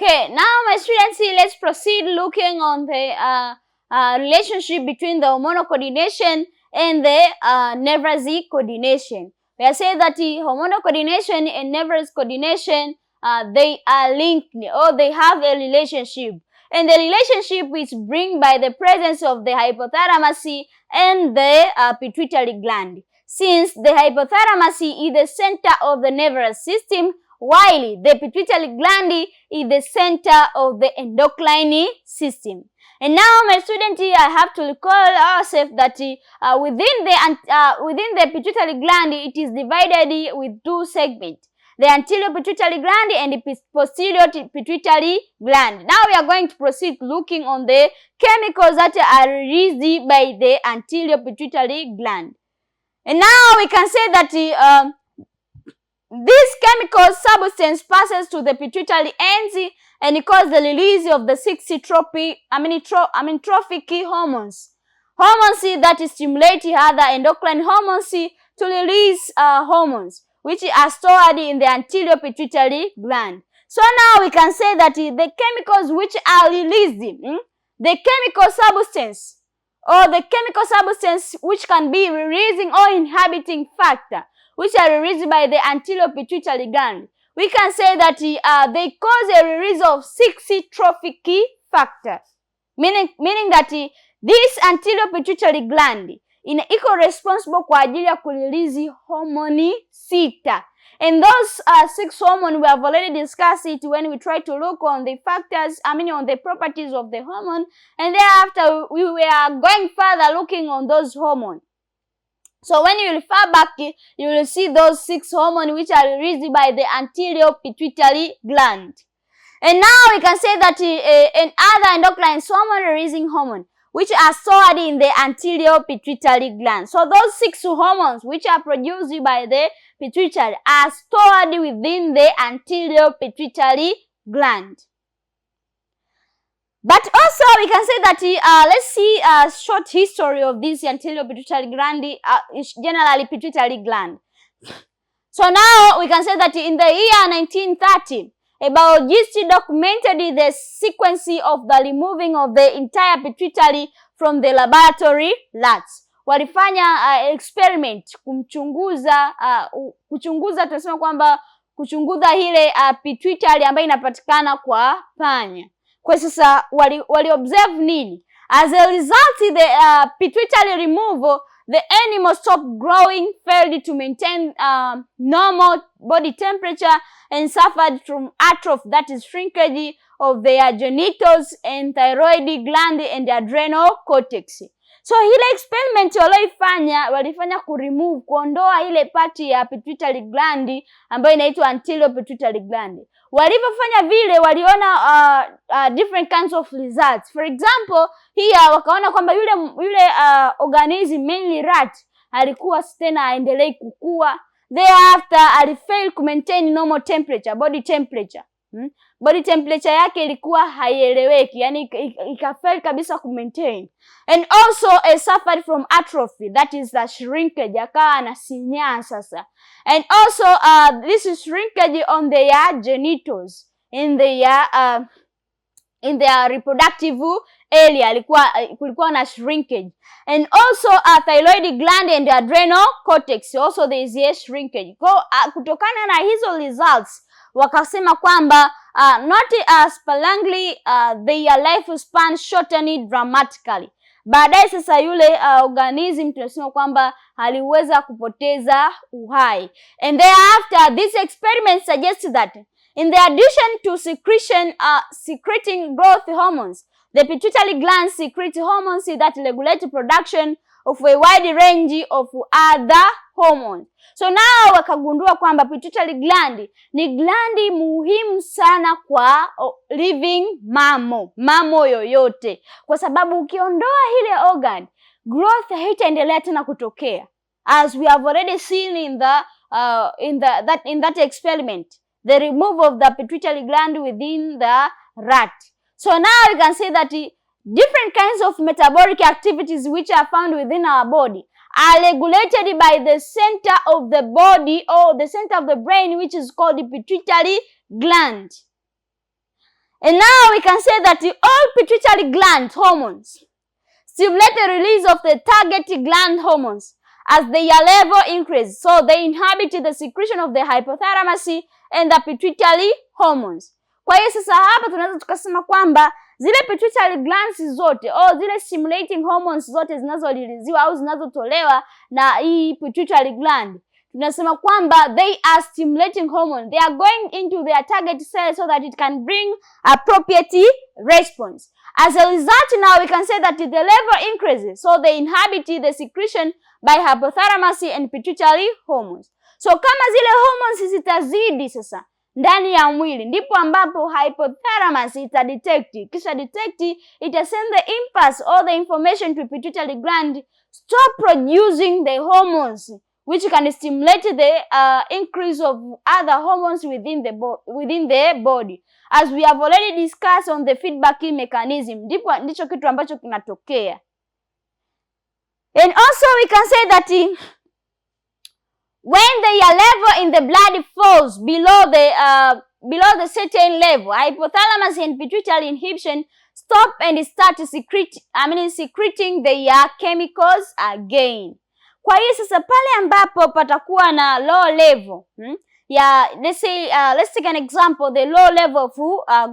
Okay, now my students, let's proceed looking on the relationship between the hormonal coordination and the neurasthenic coordination. We are saying that the hormonal coordination and neurasthenic coordination, they are linked, or they have a relationship. And the relationship is bring by the presence of the hypothalamus and the pituitary gland. Since the hypothalamus is the center of the nervous system, while the pituitary gland is the center of the endocrine system. And now, my student, I have to recall ourselves that within the pituitary gland, it is divided with two segments: the anterior pituitary gland and the posterior pituitary gland. Now we are going to proceed looking on the chemicals that are released by the anterior pituitary gland. And now we can say that this chemical substance passes to the pituitary ends and it causes the release of the 6 trophic hormones. Hormones that stimulate other endocrine hormones to release hormones which are stored in the anterior pituitary gland. So now we can say that the chemicals which are released, the chemical substance which can be releasing or inhibiting factor which are released by the anterior pituitary gland, we can say that they cause a release of 6 trophic factor, meaning that this anterior pituitary gland iko responsible kwa ajili ya kurelease hormone 6. And those 6 hormones we have already discussed it when we try to look on the factors, on the properties of the hormone, and thereafter we are going further looking on those hormones. So when you refer back, you will see those 6 hormones which are released by the anterior pituitary gland. And now we can say that other endocrine hormone releasing hormone which are stored in the anterior pituitary gland. So those 6 hormones which are produced by the pituitary are stored within the anterior pituitary gland. But also we can say that let's see a short history of this anterior pituitary gland, generally pituitary gland. So now we can say that in the year 1930, a biologist documented the sequence of the removing of the entire pituitary from the laboratory rats. Walifanya experiment kuchunguza ile pituitary ambayo inapatikana kwa panya. Kwa sasa wali observe nini? As a result, the pituitary removal, the animal stopped growing, failed to maintain normal body temperature, and suffered from atrophy, that is shrinkage of their genitals and thyroid gland and adrenal cortex. So ile experiment walifanya kuondoa ile pati ya pituitary gland ambayo inaitwa anterior pituitary gland. Walipofanya vile waliona different kinds of results. For example, here wakaona kwamba yule organism, mainly rat, alikuwa tena aendelee kukua. Thereafter alifail to maintain normal temperature, body temperature. Body temperature yake ilikuwa haieleweki, yani ikafail kabisa ku maintain. And also suffered from atrophy, that is the shrinkage, akawa anasinyaa sasa. And also this is shrinkage on their genitals, in their reproductive area, kulikuwa na shrinkage. And also thyroid gland and adrenal cortex, also there is a shrinkage. Kutokana na hizo results wakasema kwamba not sparingly their lifespan shortened dramatically. Baadaye sasa yule organism tunasema kwamba aliweza kupoteza uhai. And thereafter this experiment suggests that in the addition to secreting growth hormones, the pituitary gland secretes hormones that regulate production of a wide range of other hormones. So now wakagundua kwamba pituitary gland ni glandi muhimu sana kwa living mamo yoyote, kwa sababu ukiondoa ile organ, growth haitaendelea tena kutokea, as we have already seen in that experiment, the removal of the pituitary gland within the rat. So now we can say that different kinds of metabolic activities which are found within our body are regulated by the center of the body, or the center of the brain, which is called the pituitary gland. And now we can say that all pituitary gland hormones stimulate the release of the target gland hormones as their level increases. So they inhibit the secretion of the hypothalamus and the pituitary hormones. Kwa hiyo sasa hapa tunaweza tukasema kwamba zile pituitary glands zote au zile stimulating hormones zote zinazoreleasiwa au zinazotolewa na hii pituitary gland, tunasema kwamba they are stimulating hormone. They are going into their target cell so that it can bring appropriate response. As a result, now we can say that the level increases, so they inhibit the secretion by hypothalamus and pituitary hormones. So kama zile hormones zitazidi sasa ndani ya mwili, ndipo ambapo hypothalamus itadetect. Kisha detect, ita send the impulse or the information to pituitary gland, stop producing the hormones which can stimulate the increase of other hormones within the body. As we have already discussed on the feedback mechanism, ndicho kitu ambacho kinatokea. And also we can say that when the level in the blood falls below the certain level, hypothalamus and pituitary inhibition stop and start to secreting the chemicals again. Kwa hiyo sasa pale ambapo patakuwa na low level let's take an example, the low level of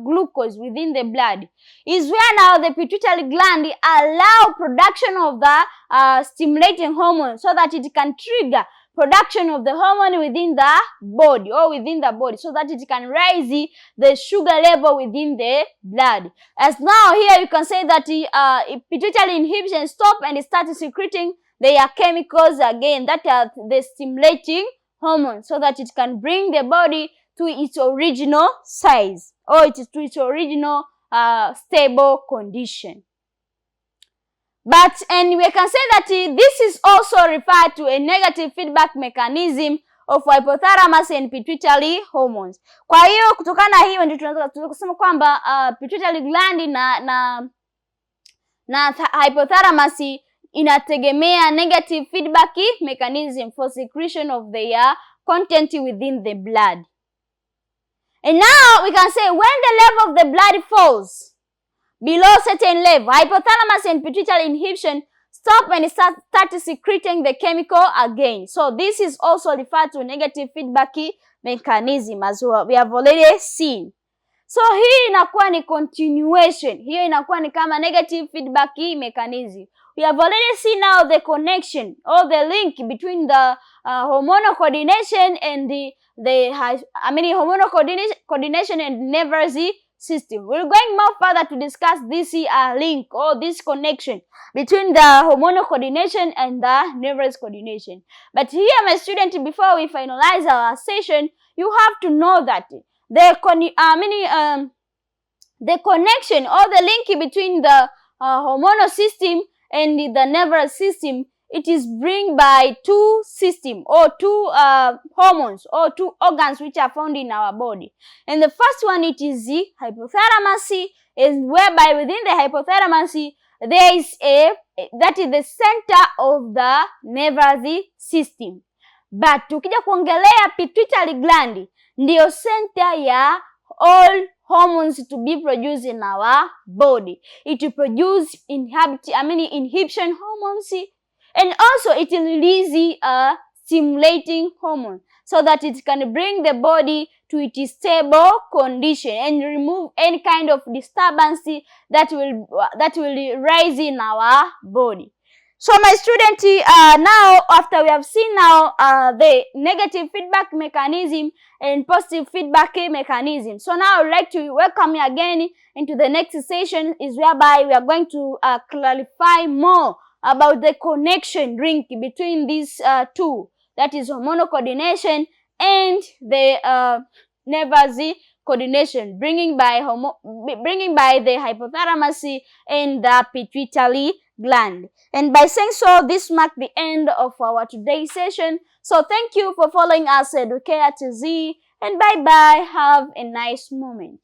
glucose within the blood is where now the pituitary gland allow production of the stimulating hormone so that it can trigger production of the hormone within the body so that it can raise the sugar level within the blood. As now here you can say that pituitary inhibition stop and start secreting their chemicals again that are the stimulating hormone so that it can bring the body to its original size or to its original stable condition. And we can say that this is also referred to a negative feedback mechanism of hypothalamus and pituitary hormones. Kwa hiyo kutokana hiyo ndio tunaweza kusema kwamba pituitary gland na hypothalamus inategemea negative feedback mechanism for secretion of their content within the blood. And now we can say when the level of the blood falls below certain level, hypothalamus and pituitary inhibition stop and start secreting the chemical again. So this is also referred to negative feedback mechanism as we have already seen. So hii inakuwa ni continuation. Hiyo inakuwa ni kama negative feedback mechanism. We have already seen now the connection or the link between the hormonal coordination and hormonal coordination and nervous system. We're going more further to discuss this link or this connection between the hormonal coordination and the nervous coordination. But here, my student, before we finalize our session, you have to know that the connection or the link between the hormonal system and the nervous system, it is bring by two system or two hormones or two organs which are found in our body. And the first one, it is the hypothalamus, is whereby within the hypothalamus there is that is the center of the nervous system. But tukija kuongelea pituitary gland, ndiyo center ya all hormones to be produced in our body. It will produce inhibition hormones, and also it will release stimulating hormone so that it can bring the body to its stable condition and remove any kind of disturbance that will rise in our body. So my student, now after we have seen now the negative feedback mechanism and positive feedback mechanism, so now I would like to welcome you again into the next session, is whereby we are going to clarify more about the connection link between these two, that is hormonal coordination and the nervous coordination, bringing by the hypothalamus and the pituitary gland. And by saying so, this marks the end of our today's session. So thank you for following us, Educare TZ, and bye bye. Have a nice moment.